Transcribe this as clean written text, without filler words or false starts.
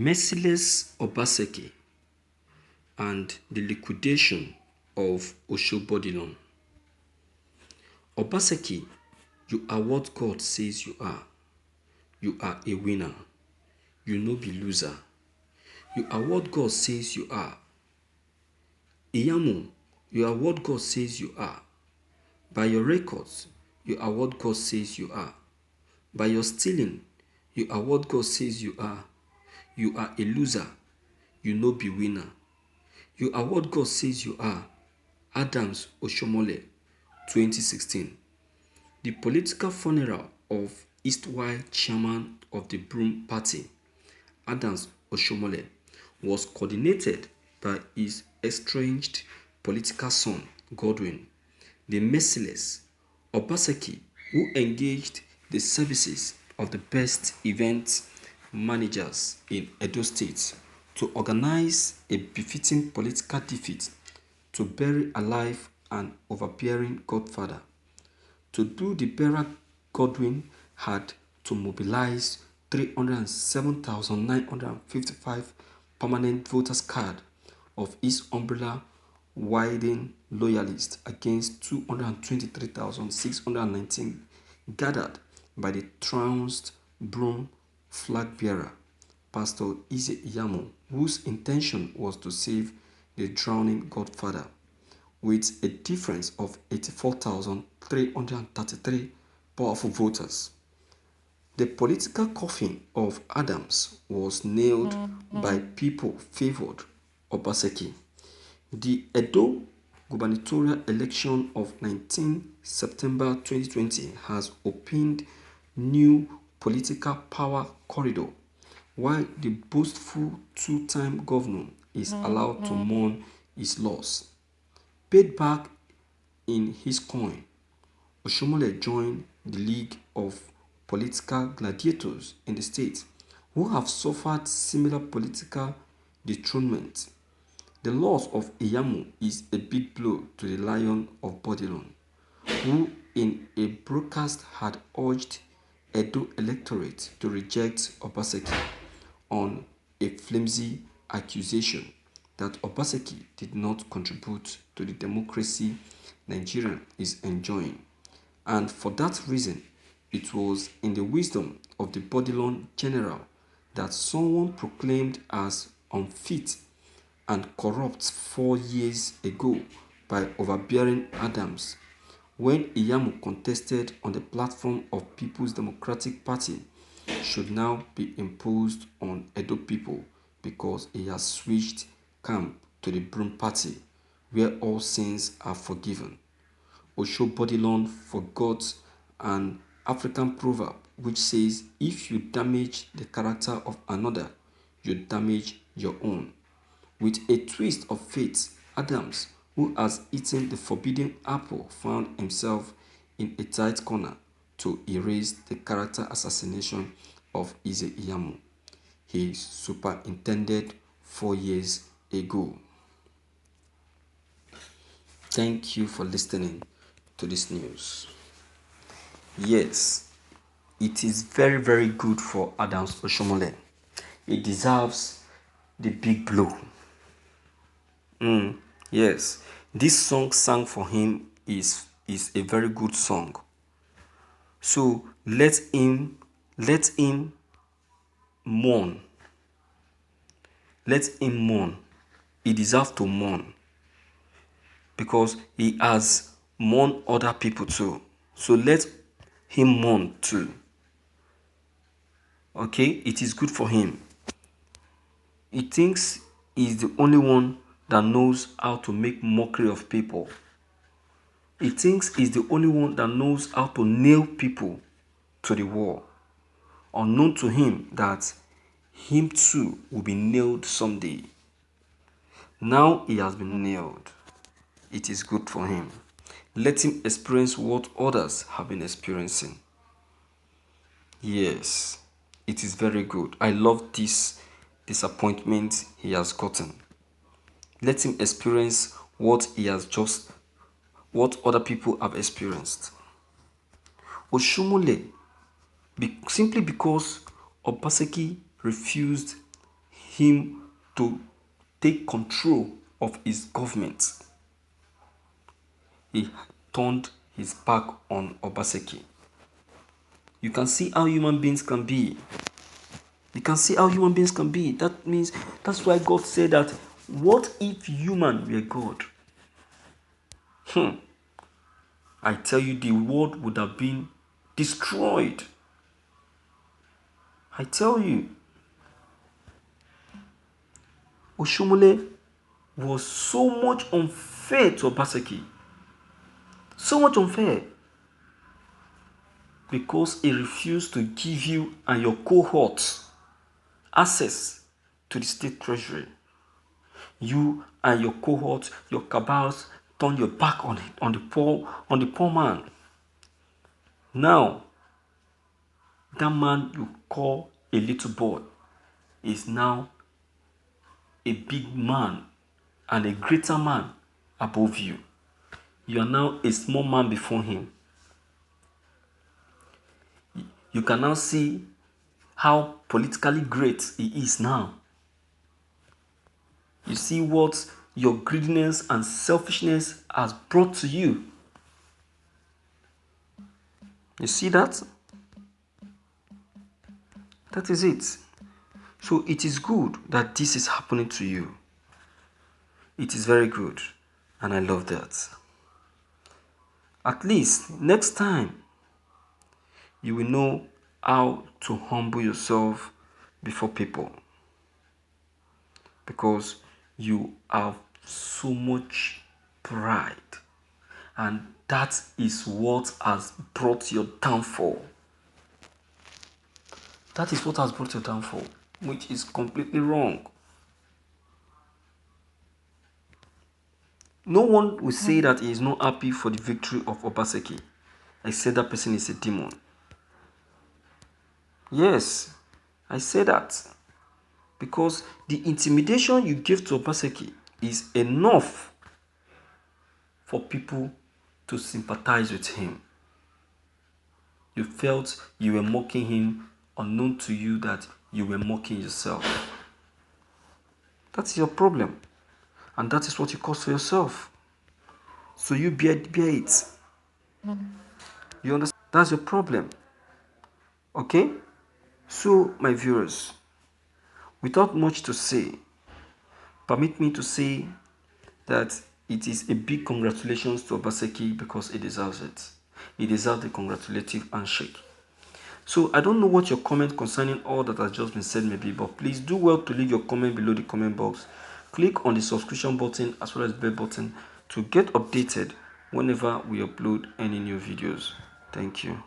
Merciless Obaseki and the liquidation of Oshobodilon. Obaseki, you are what God says you are. You are a winner. You no be loser. You are what God says you are. Iyamu, you are what God says you are. By your records, you are what God says you are. By your stealing, you are what God says you are. You are a loser. You no be winner. You are what God says you are. Adams Oshomole, 2016. The political funeral of Eastwide chairman of the Broom Party, Adams Oshomole, was coordinated by his estranged political son, Godwin, the merciless Obaseki, who engaged the services of the best event managers in Edo State to organize a befitting political defeat to bury alive an overbearing godfather. To do the burial, Godwin had to mobilize 307,955 permanent voters' cards of his umbrella wielding loyalists against 223,619 gathered by the trounced Broom flag bearer, Pastor Eze Iyamu, whose intention was to save the drowning godfather, with a difference of 84,333 powerful voters. The political coffin of Adams was nailed by people favored Obaseki. The Edo gubernatorial election of 19 September 2020 has opened new political power corridor, while the boastful two-time governor is allowed to mourn his loss. Paid back in his coin, Oshomole joined the League of Political Gladiators in the state who have suffered similar political dethronement. The loss of Iyamu is a big blow to the Lion of Bodilon, who in a broadcast had urged Edo electorate to reject Obaseki on a flimsy accusation that Obaseki did not contribute to the democracy Nigeria is enjoying. And for that reason, it was in the wisdom of the Bodilon general that someone proclaimed as unfit and corrupt 4 years ago by overbearing Adams, when Iyamu contested on the platform of People's Democratic Party, should now be imposed on Edo people because he has switched camp to the Broom Party, where all sins are forgiven. Oshobodilon forgot an African proverb which says, if you damage the character of another, you damage your own. With a twist of fate, Adams, who has eaten the forbidden apple, found himself in a tight corner to erase the character assassination of Eze Iyamu. He superintended 4 years ago. Thank you for listening to this news. Yes, it is very, very good for Adams Oshomole. He deserves the big blow. Yes, this song sang for him is a very good song. So let him mourn. Let him mourn. He deserves to mourn because he has mourned other people too. So let him mourn too. Okay, it is good for him. He thinks he's the only one that knows how to make mockery of people. He thinks he's the only one that knows how to nail people to the wall. Unknown to him that him too will be nailed someday. Now he has been nailed. It is good for him. Let him experience what others have been experiencing. Yes, it is very good. I love this disappointment he has gotten. Let him experience what other people have experienced. Oshomole, simply because Obaseki refused him to take control of his government, he turned his back on Obaseki. You can see how human beings can be. You can see how human beings can be. That means, that's why God said that, what if human were God? I tell you, the world would have been destroyed. I tell you. Oshomole was so much unfair to Obaseki. So much unfair. Because he refused to give you and your cohorts access to the state treasury. You and your cohorts, your cabals, turn your back on it, on the poor man. Now, that man you call a little boy is now a big man and a greater man above you. You are now a small man before him. You can now see how politically great he is now. You see what your greediness and selfishness has brought to you. You see that? That is it. So it is good that this is happening to you. It is very good. And I love that. At least next time, you will know how to humble yourself before people. Because you have so much pride. And that is what has brought your downfall. That is what has brought your downfall, which is completely wrong. No one will say that he is not happy for the victory of Obaseki, except that person is a demon. Yes, I say that. Because the intimidation you give to Obaseki is enough for people to sympathize with him. You felt you were mocking him, unknown to you that you were mocking yourself. That's your problem. And that is what you cause for yourself. So you bear it. You understand? That's your problem. Okay? So, my viewers, without much to say, permit me to say that it is a big congratulations to Obaseki because he deserves it. He deserves the congratulative handshake. So I don't know what your comment concerning all that has just been said may be, but please do well to leave your comment below the comment box. Click on the subscription button as well as the bell button to get updated whenever we upload any new videos. Thank you.